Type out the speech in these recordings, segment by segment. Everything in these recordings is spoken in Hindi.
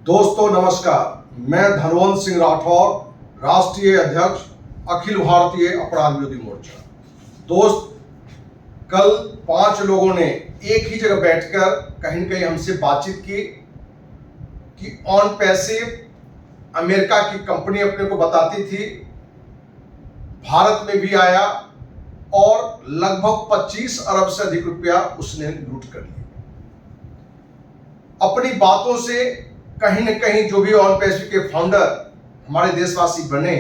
दोस्तों नमस्कार, मैं धनवंत सिंह राठौर, राष्ट्रीय अध्यक्ष अखिल भारतीय अपराध विरोधी मोर्चा। दोस्त, कल 5 लोगों ने एक ही जगह बैठकर कहीं न कहीं हमसे बातचीत की कि ऑन पैसिव अमेरिका की कंपनी अपने को बताती थी, भारत में भी आया और लगभग 25 अरब से अधिक रुपया उसने लूट कर लिया। अपनी बातों से कहीं न कहीं जो भी ऑन पैसिव के फाउंडर हमारे देशवासी बने,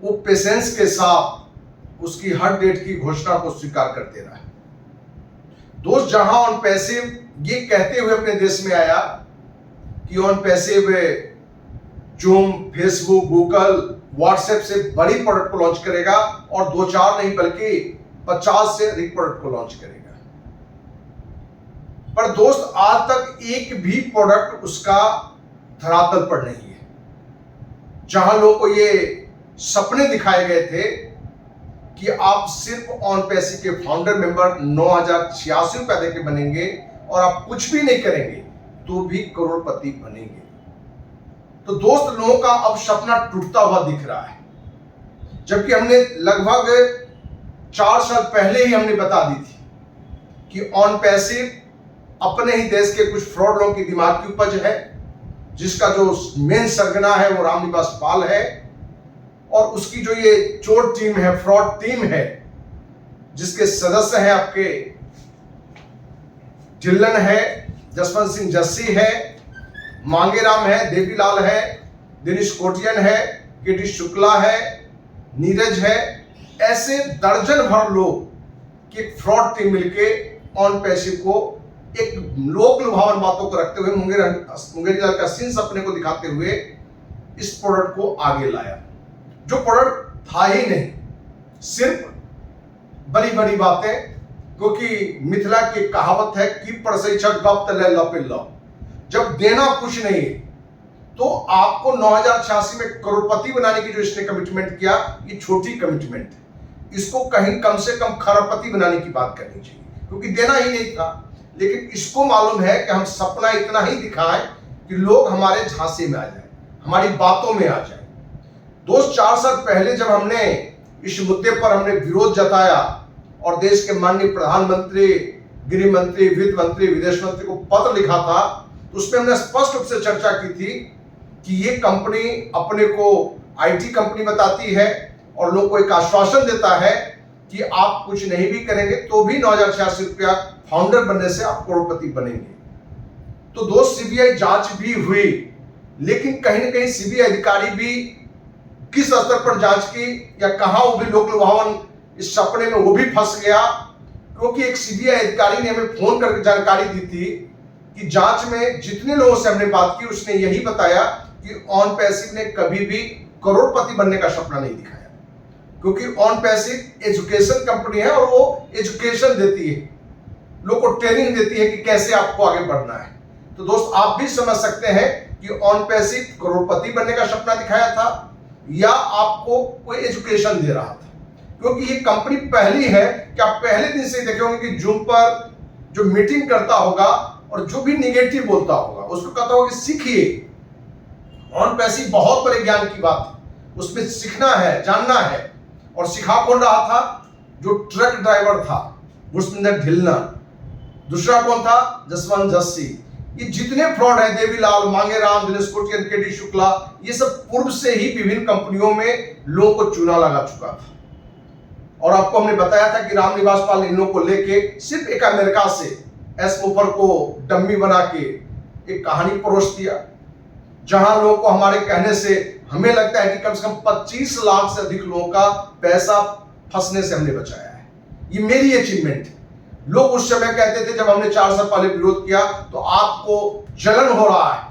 वो पेशेंस के साथ उसकी हर डेट की घोषणा को स्वीकार करते रहे। दोस्त, जहां ऑन पैसिव ये कहते हुए अपने देश में आया कि on passive zoom, Facebook, Google, WhatsApp से बड़ी प्रोडक्ट को लॉन्च करेगा और 2-4 नहीं बल्कि 50 से अधिक प्रोडक्ट को लॉन्च करेगा, पर दोस्त आज तक एक भी प्रोडक्ट उसका धरातल पर नहीं है। जहां लोगों को ये सपने दिखाए गए थे कि आप सिर्फ ऑन पैसिव के फाउंडर मेंबर 9,086 रुपए देके बनेंगे और आप कुछ भी नहीं करेंगे तो भी करोड़पति बनेंगे, तो दोस्त लोगों का अब सपना टूटता हुआ दिख रहा है। जबकि हमने लगभग 4 साल पहले ही हमने बता दी थी कि ऑन पैसिव अपने ही देश के कुछ फ्रॉड लोगों की दिमाग की उपज है, जिसका जो मेन सरगना है वो रामनिवास पाल है, और उसकी जो ये चोर टीम है, फ्रॉड टीम है, जिसके सदस्य हैं आपके ढिल्लन है, जसवंत सिंह जस्सी है, मांगेराम है, देवीलाल है, दिनेश कोटियन है, केटी शुक्ला है, नीरज है, ऐसे दर्जन भर लोग की एक फ्रॉड टीम मिलके ऑन पैसिव को एक लोक लुभावन बातों को रखते हुए मुंगेरीलाल का सीन सपने को दिखाते हुए इस प्रोडक्ट को आगे लाया, जो प्रोडक्ट था ही नहीं, सिर्फ बड़ी बड़ी बातें। क्योंकि मिथिला की कहावत है कि प्रशिक्षक गप तले लपे लो, जब देना कुछ नहीं है तो आपको 9,086 में करोड़पति बनाने की जो इसने कमिटमेंट किया, ये छोटी कमिटमेंट है। इसको कहीं कम से कम खरबपति बनाने की बात करनी चाहिए, क्योंकि देना ही नहीं था। लेकिन इसको मालूम है कि हम सपना इतना ही दिखाएं कि लोग हमारे झांसे में आ जाए, हमारी बातों में आ जाए। दोस्त, 4 साल पहले जब हमने इस मुद्दे पर हमने विरोध जताया और देश के माननीय प्रधानमंत्री, गृह मंत्री, वित्त मंत्री, विदेश मंत्री को पत्र लिखा था, तो उसमें हमने स्पष्ट रूप से चर्चा की थी कि ये कंपनी अपने को आईटी कंपनी बताती है और लोगों को एक आश्वासन देता है कि आप कुछ नहीं भी करेंगे तो भी 9,086 रुपया फाउंडर बनने से आप करोड़पति बनेंगे। तो दोस्त, सीबीआई जांच भी हुई, लेकिन कहीं ना कहीं सीबीआई अधिकारी भी किस स्तर पर जांच की या कहां वो भी लोक लुभावन इस सपने में वो भी फंस गया। क्योंकि एक सीबीआई अधिकारी ने हमें फोन करके जानकारी दी थी कि जांच में जितने लोगों से हमने बात की, उसने यही बताया कि ऑन पैसिव ने कभी भी करोड़पति बनने का सपना नहीं दिखाया, क्योंकि ऑन पैसिव एजुकेशन कंपनी है और वो एजुकेशन देती है, लोगों को ट्रेनिंग देती है कि कैसे आपको आगे बढ़ना है। तो दोस्त, आप भी समझ सकते हैं कि ऑन पैसिव करोड़पति बनने का सपना दिखाया था या आपको कोई एजुकेशन दे रहा था। क्योंकि ये कंपनी पहली है कि आप पहले दिन से देखे होंगे कि जूम पर जो मीटिंग करता होगा और जो भी निगेटिव बोलता होगा उसको कहता होगा कि सीखिए। ऑन पैसिव बहुत बड़े ज्ञान की बात है, उसमें सीखना है, जानना है। और सिखा कौन रहा था? जो ट्रक ड्राइवर था मुस्मिंदर ढिल्लन, दूसरा कौन था? जसवंत जस्सी। ये जितने फ्रॉड है, देवीलाल, मांगेराम, दिनेश कोटियन, केटी शुक्ला, ये सब पूर्व से ही विभिन्न कंपनियों में लोगों को चूना लगा चुका था। और आपको हमने बताया था कि रामनिवास पाल ने इन लोगों को लेके सिर्फ एक अमेरिका से एस मुफर को डम्मी बना के एक कहानी परोस दिया, जहां लोगों को हमारे कहने से हमें लगता है कि कम से कम 25 लाख से अधिक लोगों का पैसा फंसने से हमने बचाया है। ये मेरी अचीवमेंट है। लोग उस समय कहते थे, जब हमने 4 साल पहले विरोध किया, तो आपको जलन हो रहा है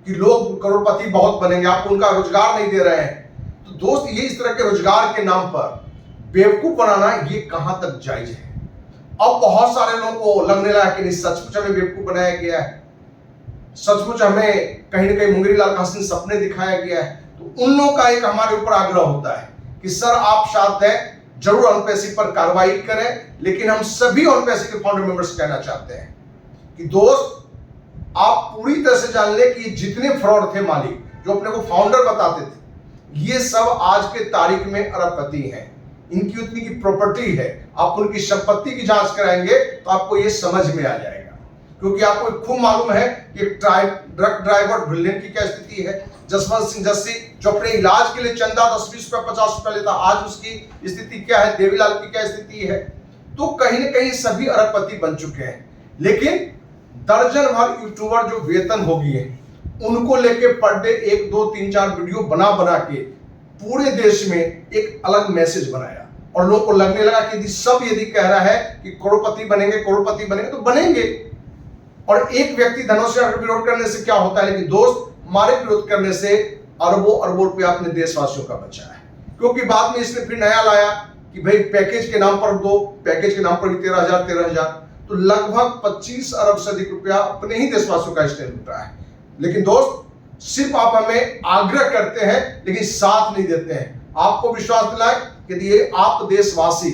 कि लोग करोड़पति बहुत बनेंगे, आप उनका रोजगार नहीं दे रहे हैं। तो दोस्त, ये इस तरह के रोजगार के नाम पर बेवकूफ बनाना, ये कहां तक जायज है? अब बहुत सारे लोगों को लगने लगा कि नहीं, सचमुच हमें बेवकूफ बनाया गया है, सचमुच हमें कहीं ना कहीं मुंगेरीलाल का हसीन सपने दिखाया गया है। तो उन लोगों का एक हमारे ऊपर आग्रह होता है कि सर, आप साथ हैं, जरूर ऑन पैसिव पर कार्रवाई करें। लेकिन हम सभी ऑन पैसिव के फाउंडर मेंबर्स कहना चाहते हैं कि दोस्त, आप पूरी तरह से जान ले कि जितने फ्रॉड थे मालिक, जो अपने को फाउंडर बताते थे, ये सब आज के तारीख में अरबपति हैं। इनकी उतनी की प्रॉपर्टी है। आप उनकी संपत्ति की जांच कराएंगे तो आपको ये समझ में आ जाएगा, क्योंकि आपको खूब मालूम है कि ट्रक ड्राइवर ब्रिलियंट की क्या स्थिति है। जसवंत सिंह जस्सी जो अपने इलाज के लिए चंदा 10-20 रुपया 50 रुपया लेता, आज उसकी स्थिति क्या है, देवीलाल की क्या स्थिति है। तो कहीं ना कहीं सभी अरबपति बन चुके हैं। लेकिन दर्जन भर यूट्यूबर जो वेतन भोगी है, उनको लेके पर डे 1, 2, 3, 4 वीडियो बना बना के पूरे देश में एक अलग मैसेज बनाया, और लोगों को लगने लगा कि यदि कह रहा है कि करोड़पति बनेंगे तो बनेंगे। और एक व्यक्ति धनुष का विरोध करने से क्या होता है, लेकिन दोस्त, हमारे विरोध करने से अरबों रुपया अपने देशवासियों का बचा है। क्योंकि बाद में इसने फिर नया लाया कि भाई पैकेज के नाम पर दो, पैकेज के नाम पर भी 13,000, तो लगभग 25 अरब से अधिक रुपया अपने ही देशवासियों का इसने लूटा है। लेकिन दोस्त, सिर्फ आप हमें आग्रह करते हैं लेकिन साथ नहीं देते हैं। आपको विश्वास दिलाएं कि यदि आप देशवासी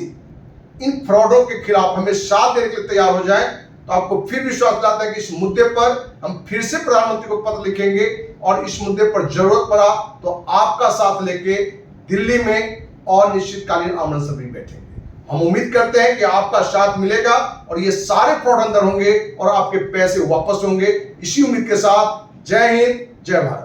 इन फ्रॉडों के खिलाफ हमें साथ देने के लिए तैयार हो जाएं, तो आपको फिर विश्वास दिलाता है कि इस मुद्दे पर हम फिर से प्रधानमंत्री को पत्र लिखेंगे, और इस मुद्दे पर जरूरत पड़ा तो आपका साथ लेके दिल्ली में और निश्चितकालीन आमरण सभा में बैठेंगे। हम उम्मीद करते हैं कि आपका साथ मिलेगा और ये सारे फ्रॉड अंदर होंगे और आपके पैसे वापस होंगे। इसी उम्मीद के साथ जय हिंद, जय भारत।